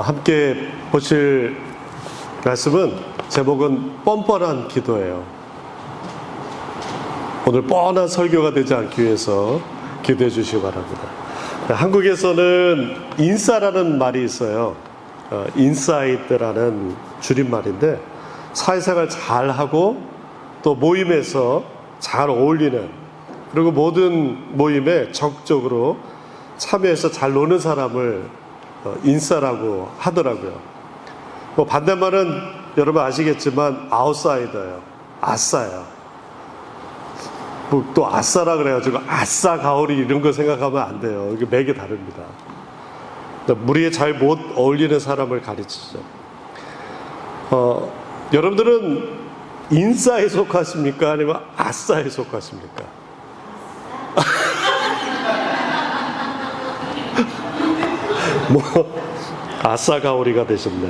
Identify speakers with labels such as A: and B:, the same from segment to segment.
A: 함께 보실 말씀은 제목은 뻔뻔한 기도예요. 오늘 뻔한 설교가 되지 않기 위해서 기도해 주시기 바랍니다. 한국에서는 인싸라는 말이 있어요. 인사이드라는 줄임말인데, 사회생활 잘하고 또 모임에서 잘 어울리는, 그리고 모든 모임에 적극적으로 참여해서 잘 노는 사람을 인싸라고 하더라고요. 뭐 반대말은 여러분 아시겠지만 아웃사이더예요. 아싸예요. 뭐 또 아싸라 그래가지고 아싸 가오리 이런 거 생각하면 안 돼요. 이게 매개 다릅니다. 무리에 잘 못 어울리는 사람을 가르치죠. 여러분들은 인싸에 속하십니까? 아니면 아싸에 속하십니까? 뭐 아싸 가오리가 되셨네.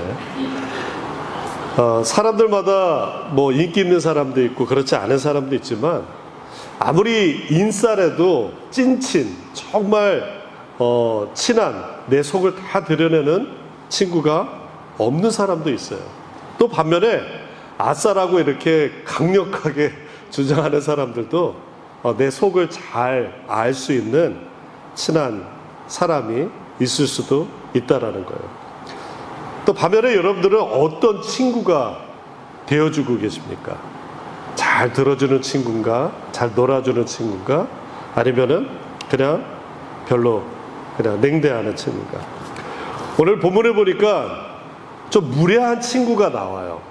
A: 사람들마다 뭐 인기 있는 사람도 있고 그렇지 않은 사람도 있지만, 아무리 인싸래도 찐친, 정말 친한, 내 속을 다 드러내는 친구가 없는 사람도 있어요. 또 반면에 아싸라고 이렇게 강력하게 주장하는 사람들도 내 속을 잘 알 수 있는 친한 사람이 있을 수도 있다라는 거예요. 또 반면에 여러분들은 어떤 친구가 되어주고 계십니까? 잘 들어주는 친구인가? 잘 놀아주는 친구인가? 아니면은 그냥 별로 그냥 냉대하는 친구인가? 오늘 본문에 보니까 좀 무례한 친구가 나와요.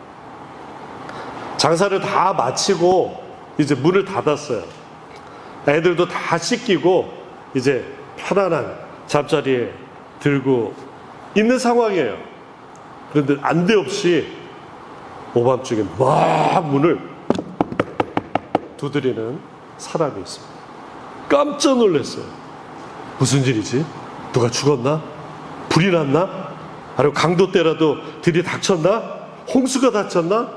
A: 장사를 다 마치고 이제 문을 닫았어요. 애들도 다 씻기고 이제 편안한 잠자리에 들고 있는 상황이에요. 그런데 안데없이 오밤중에 막 문을 두드리는 사람이 있습니다. 깜짝 놀랐어요. 무슨 일이지? 누가 죽었나? 불이 났나? 아니면 강도 때라도 들이닥쳤나? 홍수가 닥쳤나?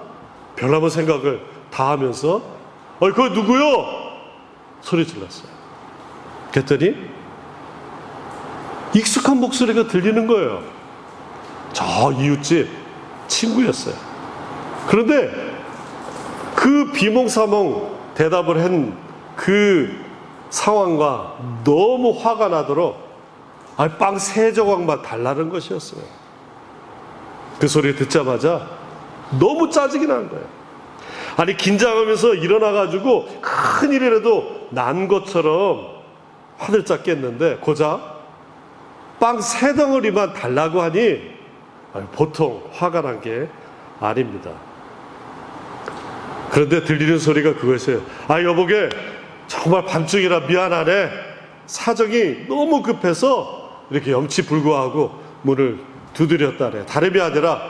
A: 별나무 생각을 다 하면서 그거 누구요? 소리 질렀어요. 그랬더니 익숙한 목소리가 들리는 거예요. 저 이웃집 친구였어요. 그런데 그 비몽사몽 대답을 한 그 상황과 너무 화가 나도록 빵 3조각만 달라는 것이었어요. 그 소리 듣자마자 너무 짜증이 난 거예요. 아니, 긴장하면서 일어나가지고 큰일이라도 난 것처럼 화들짝 깼는데, 고작 빵 3덩어리만 달라고 하니 보통 화가 난 게 아닙니다. 그런데 들리는 소리가 그것이에요. 여보게 정말 밤중이라 미안하네. 사정이 너무 급해서 이렇게 염치불구하고 문을 두드렸다네. 다름이 아니라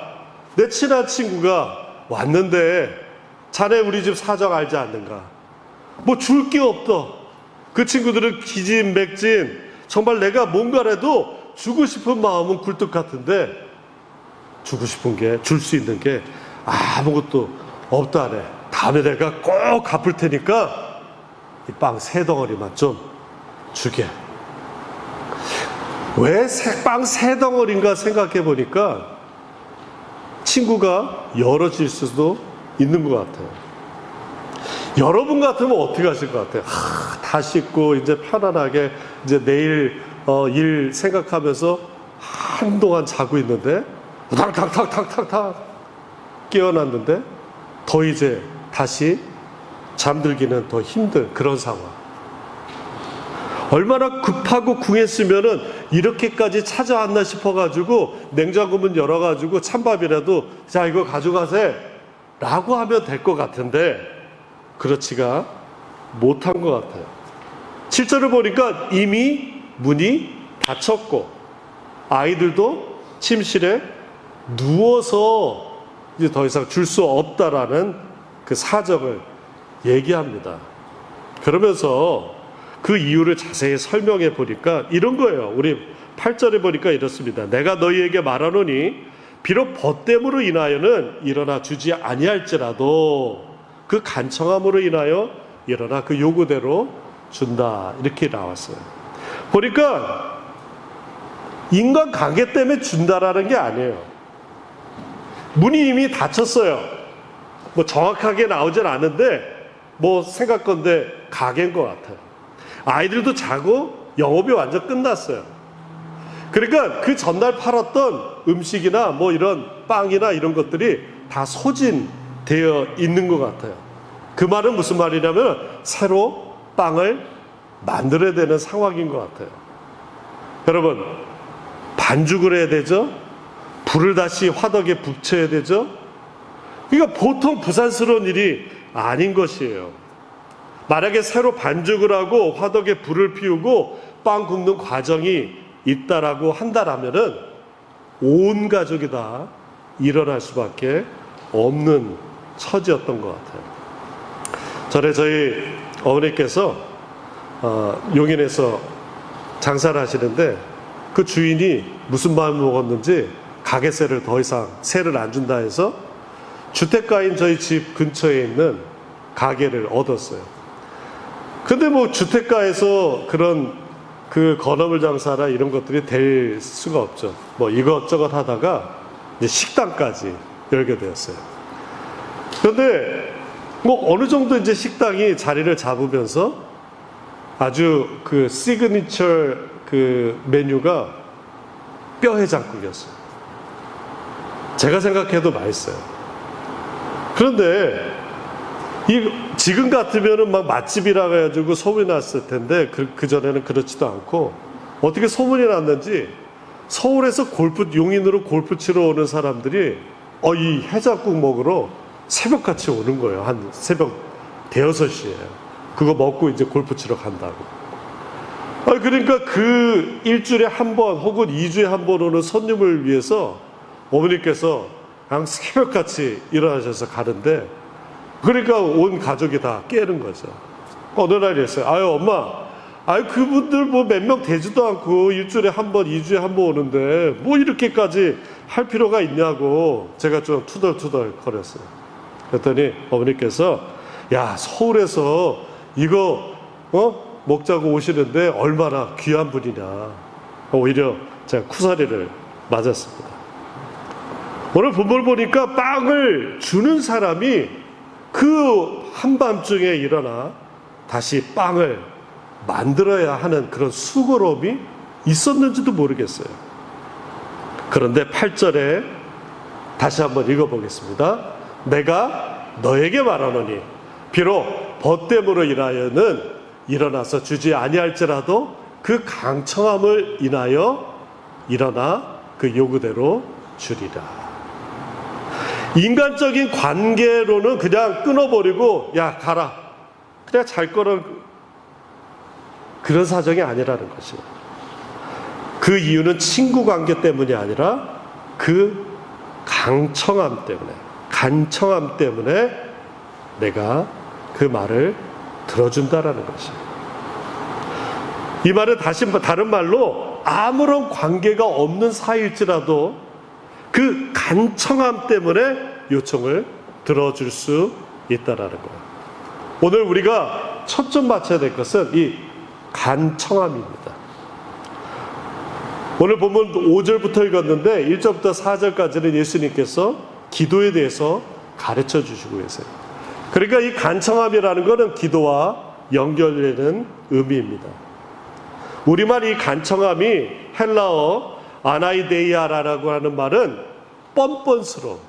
A: 내 친한 친구가 왔는데 자네 우리 집 사정 알지 않는가? 뭐 줄 게 없더. 그 친구들은 기진맥진, 정말 내가 뭔가라도 주고 싶은 마음은 굴뚝 같은데 주고 싶은 게, 줄 수 있는 게 아무것도 없다네. 다음에 내가 꼭 갚을 테니까 이 빵 3덩어리만 좀 주게. 왜 빵 3덩어리인가 생각해 보니까 친구가 여럿일 수도 있는 것 같아요. 여러분 같으면 어떻게 하실 것 같아요? 다 씻고 이제 편안하게 이제 내일 일 생각하면서 한동안 자고 있는데 탁탁탁탁탁탁 깨어났는데 더 이제 다시 잠들기는 더 힘든 그런 상황. 얼마나 급하고 궁했으면은 이렇게까지 찾아왔나 싶어가지고 냉장고 문 열어가지고 찬밥이라도 자 이거 가져가세 라고 하면 될 것 같은데 그렇지가 못한 것 같아요. 7절을 보니까 이미 문이 닫혔고 아이들도 침실에 누워서 이제 더 이상 줄 수 없다라는 그 사정을 얘기합니다. 그러면서 그 이유를 자세히 설명해 보니까 이런 거예요. 우리 8절에 보니까 이렇습니다. 내가 너희에게 말하노니 비록 벗됨으로 인하여는 일어나 주지 아니할지라도 그 간청함으로 인하여 일어나 그 요구대로 준다. 이렇게 나왔어요. 보니까 인간 관계 때문에 준다라는 게 아니에요. 문이 이미 닫혔어요. 뭐 정확하게 나오진 않은데 뭐 생각건데 가게인 것 같아요. 아이들도 자고 영업이 완전 끝났어요. 그러니까 그 전날 팔았던 음식이나 뭐 이런 빵이나 이런 것들이 다 소진되어 있는 것 같아요. 그 말은 무슨 말이냐면 새로 빵을 만들어야 되는 상황인 것 같아요. 여러분, 반죽을 해야 되죠? 불을 다시 화덕에 붙여야 되죠? 그러니까 보통 부산스러운 일이 아닌 것이에요. 만약에 새로 반죽을 하고 화덕에 불을 피우고 빵 굽는 과정이 있다라고 한다라면은 온 가족이 다 일어날 수밖에 없는 처지였던 것 같아요. 전에 저희 어머니께서 용인에서 장사를 하시는데 그 주인이 무슨 마음을 먹었는지 가게세를 더 이상 세를 안 준다 해서 주택가인 저희 집 근처에 있는 가게를 얻었어요. 근데 뭐 주택가에서 그런 그 건어물 장사나 이런 것들이 될 수가 없죠. 뭐 이것저것 하다가 이제 식당까지 열게 되었어요. 그런데 뭐 어느 정도 이제 식당이 자리를 잡으면서 아주 그 시그니처 그 메뉴가 뼈해장국이었어요. 제가 생각해도 맛있어요. 그런데 지금 같으면은 막 맛집이라 해가지고 소문이 났을 텐데 그 전에는 그렇지도 않고 어떻게 소문이 났는지 서울에서 용인으로 골프 치러 오는 사람들이 이 해장국 먹으러 새벽같이 오는 거예요. 한 새벽 대여섯 시에 그거 먹고 이제 골프 치러 간다고. 그러니까 그 일주일에 한 번 혹은 2주에 한 번 오는 손님을 위해서 어머니께서 그냥 새벽같이 일어나셔서 가는데 그러니까 온 가족이 다 깨는 거죠. 어느 날 이랬어요. 엄마, 그분들 뭐 몇 명 되지도 않고 일주일에 한 번, 2주에 한 번 오는데 뭐 이렇게까지 할 필요가 있냐고 제가 좀 투덜투덜 거렸어요. 그랬더니 어머니께서 서울에서 이거 먹자고 오시는데 얼마나 귀한 분이냐. 오히려 제가 쿠사리를 맞았습니다. 오늘 본문을 보니까 빵을 주는 사람이 그 한밤중에 일어나 다시 빵을 만들어야 하는 그런 수고로움이 있었는지도 모르겠어요. 그런데 8절에 다시 한번 읽어보겠습니다. 내가 너에게 말하노니 비록 벗됨으로 인하여는 일어나서 주지 아니할지라도 그 강청함을 인하여 일어나 그 요구대로 주리라. 인간적인 관계로는 그냥 끊어버리고 가라 그냥 잘 거는 그런 사정이 아니라는 것이에요. 그 이유는 친구 관계 때문이 아니라 그 간청함 때문에 내가 그 말을 들어준다라는 것이에요. 이 말은 다른 말로 아무런 관계가 없는 사이일지라도 그 간청함 때문에 요청을 들어줄 수 있다라는 거예요. 오늘 우리가 초점 맞춰야 될 것은 이 간청함입니다. 오늘 본문 5절부터 읽었는데 1절부터 4절까지는 예수님께서 기도에 대해서 가르쳐 주시고 계세요. 그러니까 이 간청함이라는 것은 기도와 연결되는 의미입니다. 우리말 이 간청함이 헬라어 아나이데이아라고 하는 말은 뻔뻔스러움,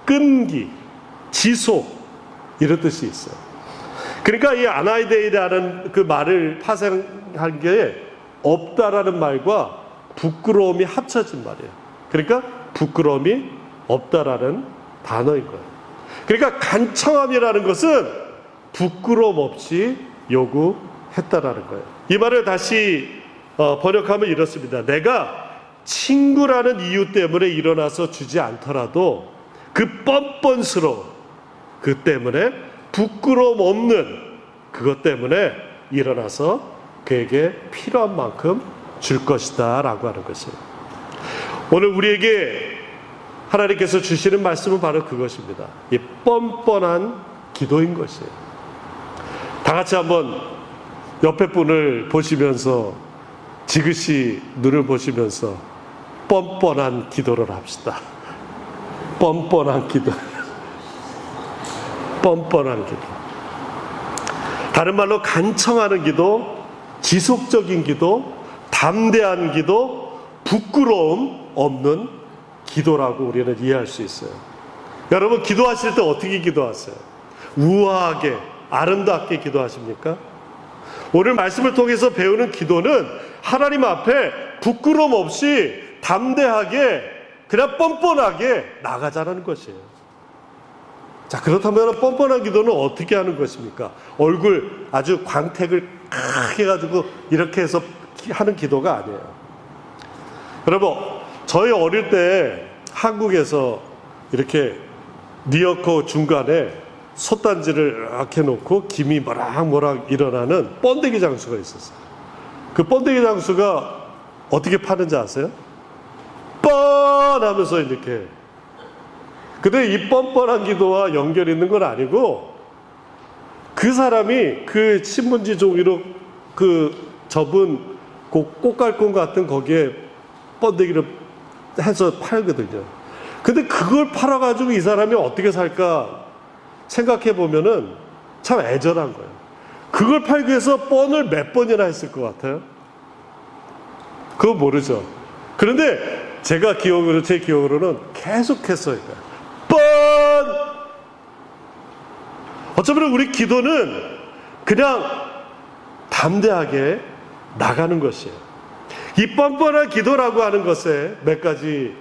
A: 끈기, 지속 이런 뜻이 있어요. 그러니까 이 아나이데이라는 그 말을 파생한 게 없다라는 말과 부끄러움이 합쳐진 말이에요. 그러니까 부끄러움이 없다라는 단어인 거예요. 그러니까 간청함이라는 것은 부끄러움 없이 요구했다라는 거예요. 이 말을 다시 번역하면 이렇습니다. 내가 친구라는 이유 때문에 일어나서 주지 않더라도 그 뻔뻔스러움, 그 때문에 부끄러움 없는 그것 때문에 일어나서 그에게 필요한 만큼 줄 것이다 라고 하는 것이에요. 오늘 우리에게 하나님께서 주시는 말씀은 바로 그것입니다. 이 뻔뻔한 기도인 것이에요. 다 같이 한번 옆에 분을 보시면서 지그시 눈을 보시면서 뻔뻔한 기도를 합시다. 뻔뻔한 기도. 뻔뻔한 기도. 다른 말로 간청하는 기도, 지속적인 기도, 담대한 기도, 부끄러움 없는 기도라고 우리는 이해할 수 있어요. 여러분, 기도하실 때 어떻게 기도하세요? 우아하게, 아름답게 기도하십니까? 오늘 말씀을 통해서 배우는 기도는 하나님 앞에 부끄러움 없이 담대하게, 그냥 뻔뻔하게 나가자는 것이에요. 자, 그렇다면 뻔뻔한 기도는 어떻게 하는 것입니까? 얼굴 아주 광택을 크게 해가지고 이렇게 해서 하는 기도가 아니에요. 여러분, 저희 어릴 때 한국에서 이렇게 리어커 중간에 솥단지를 이렇게 놓고 김이 모락모락 일어나는 번데기 장수가 있었어요. 그 번데기 장수가 어떻게 파는지 아세요? 뻔하면서 이렇게. 근데 이 뻔뻔한 기도와 연결이 있는 건 아니고, 그 사람이 그 신문지 종이로 그 접은 꽃갈콘 같은 거기에 번데기를 해서 팔거든요. 근데 그걸 팔아가지고 이 사람이 어떻게 살까 생각해 보면은 참 애절한 거예요. 그걸 팔기 위해서 뻔을 몇 번이나 했을 것 같아요? 그거 모르죠. 그런데 제 기억으로는 계속해서 뻔! 어쩌면 우리 기도는 그냥 담대하게 나가는 것이에요. 이 뻔뻔한 기도라고 하는 것에 몇 가지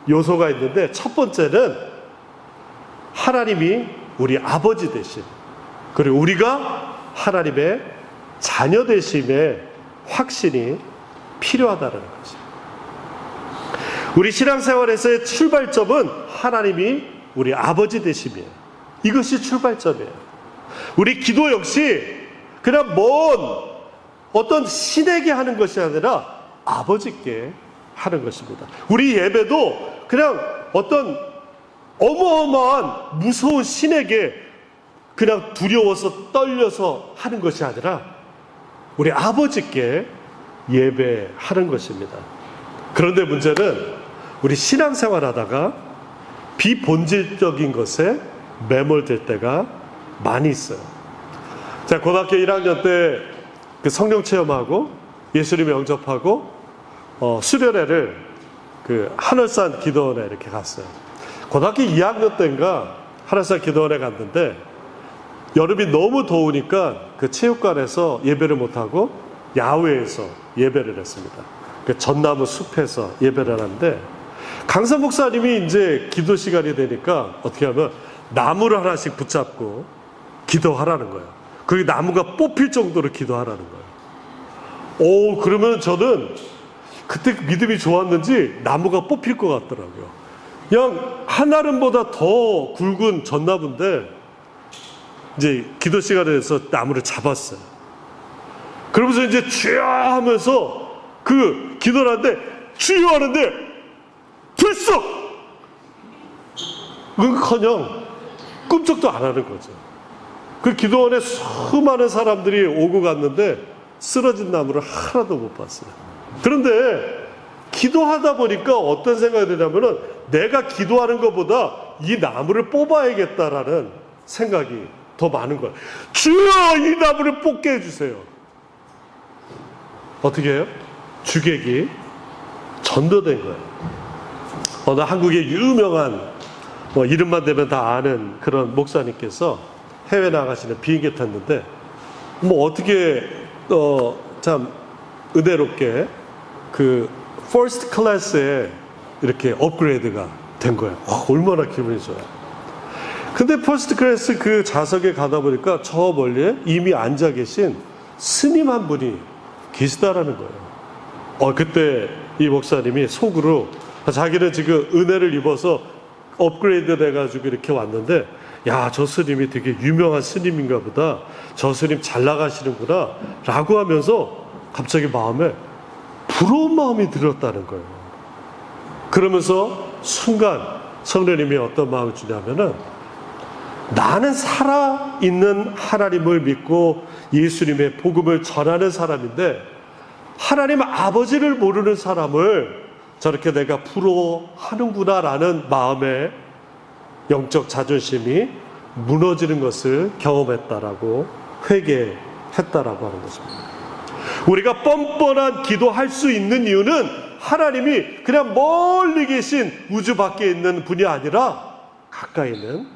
A: 요소가 있는데, 첫 번째는 하나님이 우리 아버지 되심, 그리고 우리가 하나님의 자녀 되심의 확신이 필요하다는 거죠. 우리 신앙생활에서의 출발점은 하나님이 우리 아버지 되심이에요. 이것이 출발점이에요. 우리 기도 역시 그냥 먼 어떤 신에게 하는 것이 아니라 아버지께 하는 것입니다. 우리 예배도 그냥 어떤 어마어마한 무서운 신에게 그냥 두려워서 떨려서 하는 것이 아니라 우리 아버지께 예배하는 것입니다. 그런데 문제는 우리 신앙생활 하다가 비본질적인 것에 매몰될 때가 많이 있어요. 제가 고등학교 1학년 때 그 성령 체험하고 예수님 영접하고 수련회를 그 하늘산 기도원에 이렇게 갔어요. 고등학교 2학년 때인가 하늘산 기도원에 갔는데, 여름이 너무 더우니까 그 체육관에서 예배를 못하고 야외에서 예배를 했습니다. 그 전나무 숲에서 예배를 하는데, 강사 목사님이 이제 기도 시간이 되니까 어떻게 하면 나무를 하나씩 붙잡고 기도하라는 거예요. 그 나무가 뽑힐 정도로 기도하라는 거예요. 그러면 저는 그때 믿음이 좋았는지 나무가 뽑힐 것 같더라고요. 그냥 한아름보다 더 굵은 전나무인데, 이제 기도 시간에 대해서 나무를 잡았어요. 그러면서 이제 주여 하면서 그 기도를 하는데, 주여 하는데 됐어! 그커녕 끔찍도 안 하는 거죠. 그 기도원에 수많은 사람들이 오고 갔는데 쓰러진 나무를 하나도 못 봤어요. 그런데 기도하다 보니까 어떤 생각이 드냐면은, 내가 기도하는 것보다 이 나무를 뽑아야겠다라는 생각이 더 많은 거예요. 주여, 이 나무를 뽑게 해주세요. 어떻게 해요? 주객이 전도된 거예요. 어느 한국의 유명한, 이름만 대면 다 아는 그런 목사님께서 해외 나가시는 비행기 탔는데, 어떻게 참 은혜롭게 그 퍼스트 클래스에 이렇게 업그레이드가 된 거예요. 얼마나 기분이 좋아요. 근데 퍼스트 클래스 그 좌석에 가다 보니까 저 멀리에 이미 앉아 계신 스님 한 분이 계시다라는 거예요. 그때 이 목사님이 속으로, 자기는 지금 은혜를 입어서 업그레이드 돼가지고 이렇게 왔는데, 야, 저 스님이 되게 유명한 스님인가 보다, 저 스님 잘 나가시는구나 라고 하면서 갑자기 마음에 부러운 마음이 들었다는 거예요. 그러면서 순간 성령님이 어떤 마음을 주냐면은, 나는 살아있는 하나님을 믿고 예수님의 복음을 전하는 사람인데, 하나님 아버지를 모르는 사람을 저렇게 내가 부러워하는구나라는 마음에 영적 자존심이 무너지는 것을 경험했다라고 회개했다라고 하는 것입니다. 우리가 뻔뻔한 기도할 수 있는 이유는 하나님이 그냥 멀리 계신 우주 밖에 있는 분이 아니라 가까이 있는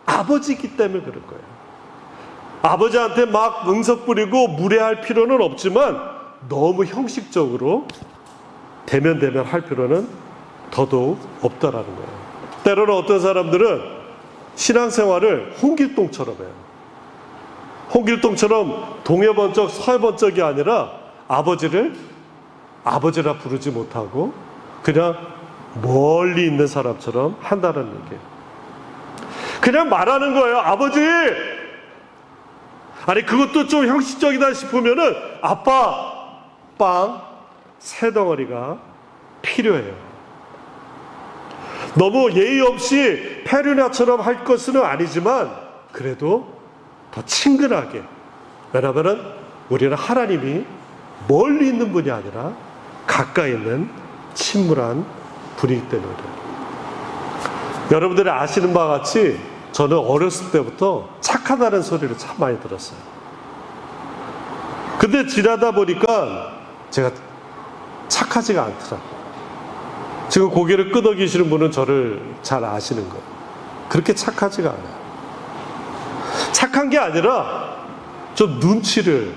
A: 아버지이기 때문에 그럴 거예요. 아버지한테 막 응석 부리고 무례할 필요는 없지만 너무 형식적으로 대면 할 필요는 더더욱 없다라는 거예요. 때로는 어떤 사람들은 신앙생활을 홍길동처럼 해요. 홍길동처럼 동해번쩍 서해번쩍이 아니라 아버지를 아버지라 부르지 못하고 그냥 멀리 있는 사람처럼 한다는 얘기예요. 그냥 말하는 거예요. 아버지! 아니 그것도 좀 형식적이다 싶으면은 아빠! 빵! 새 덩어리가 필요해요. 너무 예의 없이 페르나처럼 할 것은 아니지만 그래도 더 친근하게. 왜냐하면 우리는 하나님이 멀리 있는 분이 아니라 가까이 있는 친밀한 분이기 때문에 그래요. 여러분들이 아시는 바와 같이 저는 어렸을 때부터 착하다는 소리를 참 많이 들었어요. 근데 지나다 보니까 제가 착하지가 않더라고요. 지금 고개를 끄덕이시는 분은 저를 잘 아시는 거예요. 그렇게 착하지가 않아요. 착한 게 아니라 좀 눈치를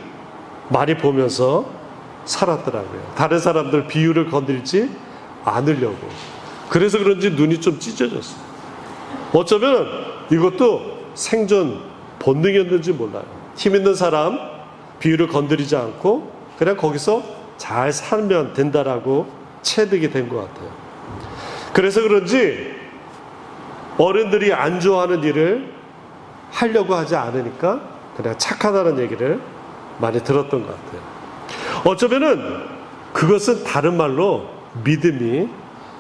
A: 많이 보면서 살았더라고요. 다른 사람들 비유를 건들지 않으려고. 그래서 그런지 눈이 좀 찢어졌어요. 어쩌면 이것도 생존 본능이었는지 몰라요. 힘 있는 사람 비유를 건드리지 않고 그냥 거기서 잘 살면 된다라고 체득이 된 것 같아요. 그래서 그런지 어른들이 안 좋아하는 일을 하려고 하지 않으니까 그냥 착하다는 얘기를 많이 들었던 것 같아요. 어쩌면은 그것은 다른 말로 믿음이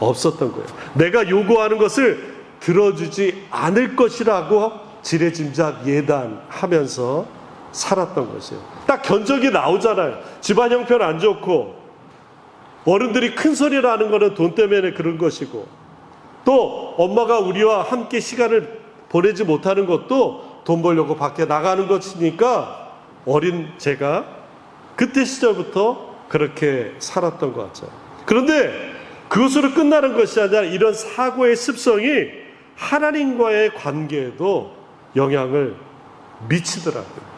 A: 없었던 거예요. 내가 요구하는 것을 들어주지 않을 것이라고 지레짐작 예단하면서 살았던 것이에요. 딱 견적이 나오잖아요. 집안 형편 안 좋고 어른들이 큰 소리를 하는 거는 돈 때문에 그런 것이고 또 엄마가 우리와 함께 시간을 보내지 못하는 것도 돈 벌려고 밖에 나가는 것이니까 어린 제가 그때 시절부터 그렇게 살았던 것 같아요. 그런데 그것으로 끝나는 것이 아니라 이런 사고의 습성이 하나님과의 관계에도 영향을 미치더라고요.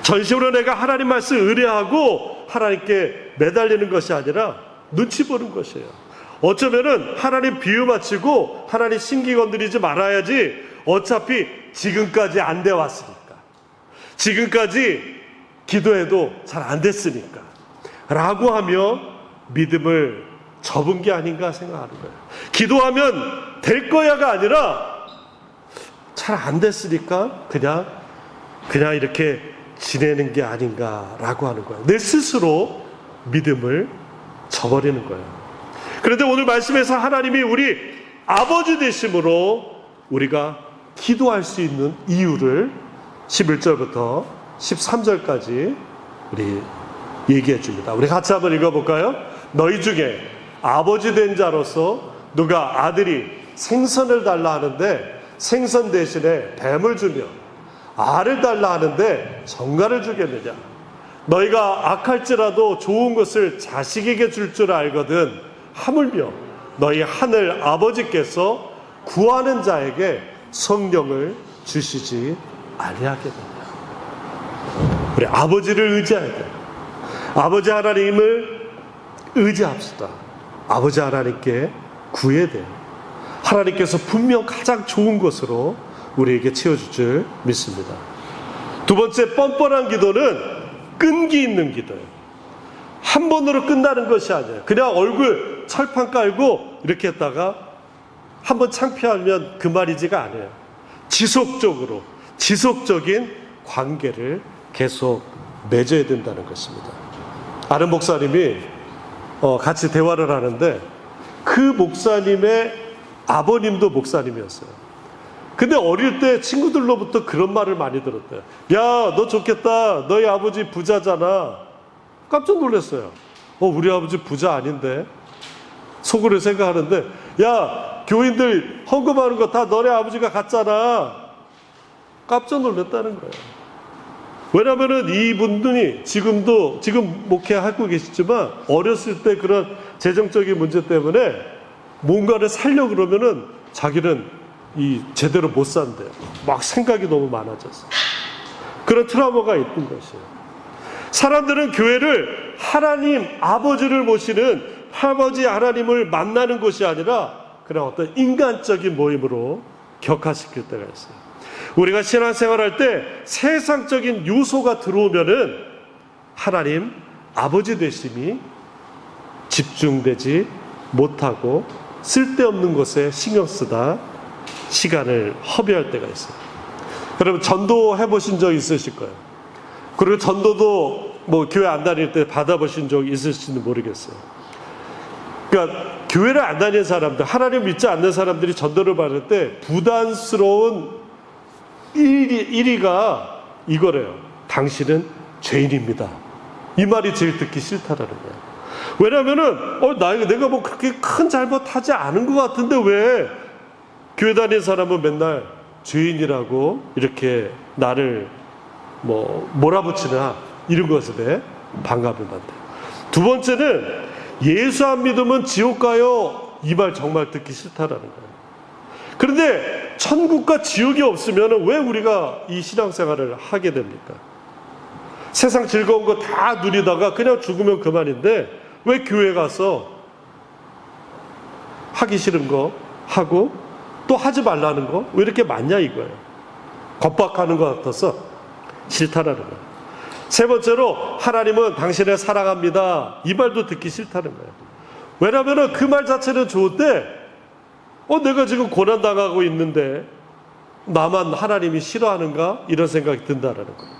A: 전심으로 내가 하나님 말씀 의뢰하고 하나님께 매달리는 것이 아니라 눈치 보는 것이에요. 어쩌면은 하나님 비유 맞추고 하나님 신기 건드리지 말아야지 어차피 지금까지 안 돼 왔으니까. 지금까지 기도해도 잘 안 됐으니까. 라고 하며 믿음을 접은 게 아닌가 생각하는 거예요. 기도하면 될 거야가 아니라 잘 안 됐으니까 그냥 이렇게 지내는 게 아닌가라고 하는 거예요. 내 스스로 믿음을 저버리는 거예요. 그런데 오늘 말씀에서 하나님이 우리 아버지 되심으로 우리가 기도할 수 있는 이유를 11절부터 13절까지 우리 얘기해 줍니다. 우리 같이 한번 읽어볼까요? 너희 중에 아버지 된 자로서 누가 아들이 생선을 달라 하는데 생선 대신에 뱀을 주며 알을 달라 하는데 정갈을 주겠느냐? 너희가 악할지라도 좋은 것을 자식에게 줄 줄 알거든 하물며 너희 하늘 아버지께서 구하는 자에게 성령을 주시지 아니하겠느냐? 우리 아버지를 의지해야 돼요. 아버지 하나님을 의지합시다. 아버지 하나님께 구해야 돼요. 하나님께서 분명 가장 좋은 것으로 우리에게 채워줄 줄 믿습니다. 두 번째, 뻔뻔한 기도는 끈기 있는 기도예요. 한 번으로 끝나는 것이 아니에요. 그냥 얼굴 철판 깔고 이렇게 했다가 한 번 창피하면 그만이지가 않아요. 지속적인 관계를 계속 맺어야 된다는 것입니다. 아는 목사님이 같이 대화를 하는데 그 목사님의 아버님도 목사님이었어요. 근데 어릴 때 친구들로부터 그런 말을 많이 들었대요. 야, 너 좋겠다. 너희 아버지 부자잖아. 깜짝 놀랐어요. 우리 아버지 부자 아닌데? 속으로 생각하는데, 야, 교인들 헌금하는 거 다 너네 아버지가 갖잖아. 깜짝 놀랐다는 거예요. 왜냐면은 이분들이 지금 목회하고 계시지만 어렸을 때 그런 재정적인 문제 때문에 뭔가를 살려고 그러면은 자기는 제대로 못 산대요. 막 생각이 너무 많아져서. 그런 트라우마가 있는 것이에요. 사람들은 교회를 하나님 아버지를 모시는 아버지 하나님을 만나는 것이 아니라 그런 어떤 인간적인 모임으로 격화시킬 때가 있어요. 우리가 신앙생활할 때 세상적인 요소가 들어오면은 하나님 아버지 되심이 집중되지 못하고 쓸데없는 것에 신경 쓰다 시간을 허비할 때가 있어요. 여러분 전도 해보신 적 있으실 거예요. 그리고 전도도 교회 안 다닐 때 받아보신 적 있으실지는 모르겠어요. 그러니까 교회를 안 다니는 사람들, 하나님 믿지 않는 사람들이 전도를 받을 때 부담스러운 1위가 이거래요. 당신은 죄인입니다. 이 말이 제일 듣기 싫다라는 거예요. 왜냐면은 내가 그렇게 큰 잘못하지 않은 것 같은데 왜 교회 다니는 사람은 맨날 죄인이라고 이렇게 나를 몰아붙이나 이런 것에 대해 반감을 받대요. 두 번째는 예수 안 믿으면 지옥 가요. 이 말 정말 듣기 싫다라는 거예요. 그런데 천국과 지옥이 없으면 왜 우리가 이 신앙생활을 하게 됩니까? 세상 즐거운 거 다 누리다가 그냥 죽으면 그만인데 왜 교회 가서 하기 싫은 거 하고 또 하지 말라는 거 왜 이렇게 많냐 이거예요. 겁박하는 것 같아서 싫다라는 거예요. 세 번째로 하나님은 당신을 사랑합니다. 이 말도 듣기 싫다는 거예요. 왜냐하면 그 말 자체는 좋은데 내가 지금 고난당하고 있는데 나만 하나님이 싫어하는가? 이런 생각이 든다라는 거예요.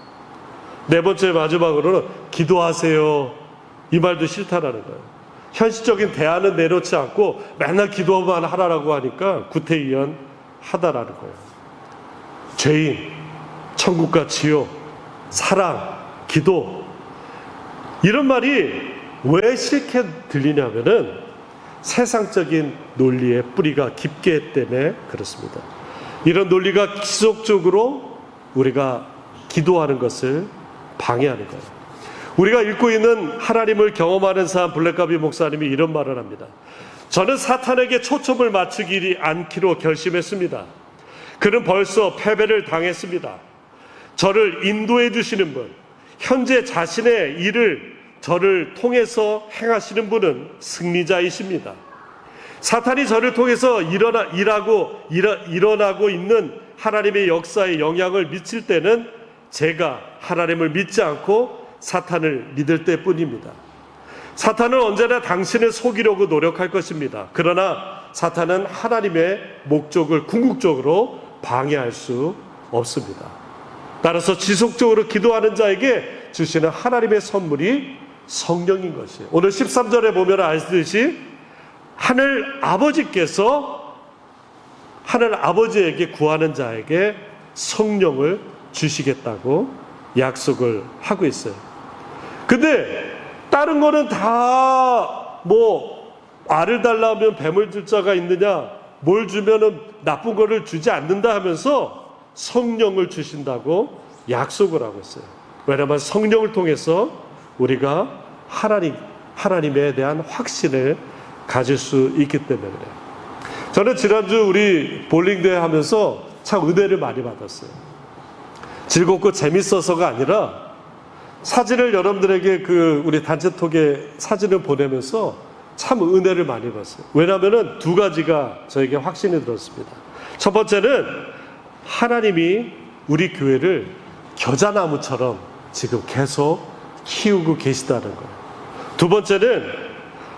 A: 네 번째 마지막으로는 기도하세요. 이 말도 싫다라는 거예요. 현실적인 대안은 내놓지 않고 맨날 기도만 하라고 하니까 구태의연 하다라는 거예요. 죄인, 천국과 지옥, 사랑, 기도 이런 말이 왜 싫게 들리냐면은 세상적인 논리의 뿌리가 깊기 때문에 그렇습니다. 이런 논리가 지속적으로 우리가 기도하는 것을 방해하는 거예요. 우리가 읽고 있는 하나님을 경험하는 사람 블랙가비 목사님이 이런 말을 합니다. 저는 사탄에게 초점을 맞추지 않기로 결심했습니다. 그는 벌써 패배를 당했습니다. 저를 인도해 주시는 분, 현재 자신의 일을 저를 통해서 행하시는 분은 승리자이십니다. 사탄이 저를 통해서 일어나고 있는 하나님의 역사에 영향을 미칠 때는 제가 하나님을 믿지 않고 사탄을 믿을 때뿐입니다. 사탄은 언제나 당신을 속이려고 노력할 것입니다. 그러나 사탄은 하나님의 목적을 궁극적으로 방해할 수 없습니다. 따라서 지속적으로 기도하는 자에게 주시는 하나님의 선물이 성령인 것이에요. 오늘 13절에 보면 아시듯이 하늘 아버지에게 구하는 자에게 성령을 주시겠다고 약속을 하고 있어요. 근데 다른 거는 다 알을 달라 하면 뱀을 줄 자가 있느냐, 뭘 주면은 나쁜 거를 주지 않는다 하면서 성령을 주신다고 약속을 하고 있어요. 왜냐하면 성령을 통해서 우리가 하나님에 대한 확신을 가질 수 있기 때문에 그래요. 저는 지난주 우리 볼링대회 하면서 참 은혜를 많이 받았어요. 즐겁고 재밌어서가 아니라 사진을 여러분들에게 우리 단체톡에 사진을 보내면서 참 은혜를 많이 받았어요. 왜냐하면 두 가지가 저에게 확신이 들었습니다. 첫 번째는 하나님이 우리 교회를 겨자나무처럼 지금 계속 키우고 계시다는 거예요. 두 번째는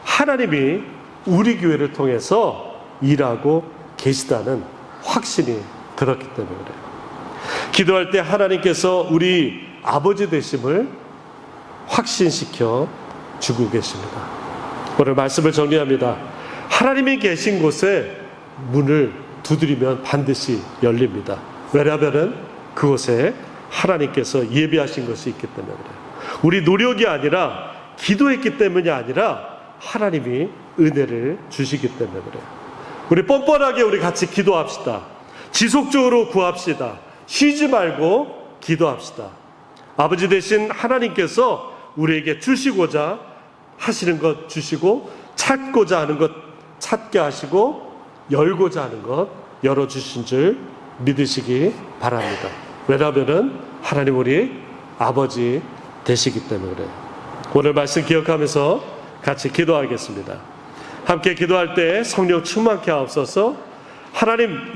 A: 하나님이 우리 교회를 통해서 일하고 계시다는 확신이 들었기 때문에 그래요. 기도할 때 하나님께서 우리 아버지 되심을 확신시켜 주고 계십니다. 오늘 말씀을 정리합니다. 하나님이 계신 곳에 문을 두드리면 반드시 열립니다. 왜냐하면 그곳에 하나님께서 예비하신 것이 있기 때문에 그래요. 우리 노력이 아니라 기도했기 때문이 아니라 하나님이 은혜를 주시기 때문에 그래요. 우리 뻔뻔하게 우리 같이 기도합시다. 지속적으로 구합시다. 쉬지 말고 기도합시다. 아버지 되신 하나님께서 우리에게 주시고자 하시는 것 주시고, 찾고자 하는 것 찾게 하시고, 열고자 하는 것 열어주신 줄 믿으시기 바랍니다. 왜냐하면 하나님 우리 아버지 되시기 때문에 그래요. 오늘 말씀 기억하면서 같이 기도하겠습니다. 함께 기도할 때 성령 충만케 하옵소서. 하나님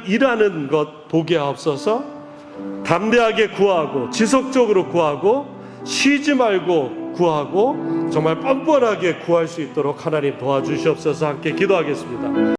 A: 일하는 것 보게 하옵소서. 담대하게 구하고 지속적으로 구하고 쉬지 말고 구하고 정말 뻔뻔하게 구할 수 있도록 하나님 도와주시옵소서. 함께 기도하겠습니다.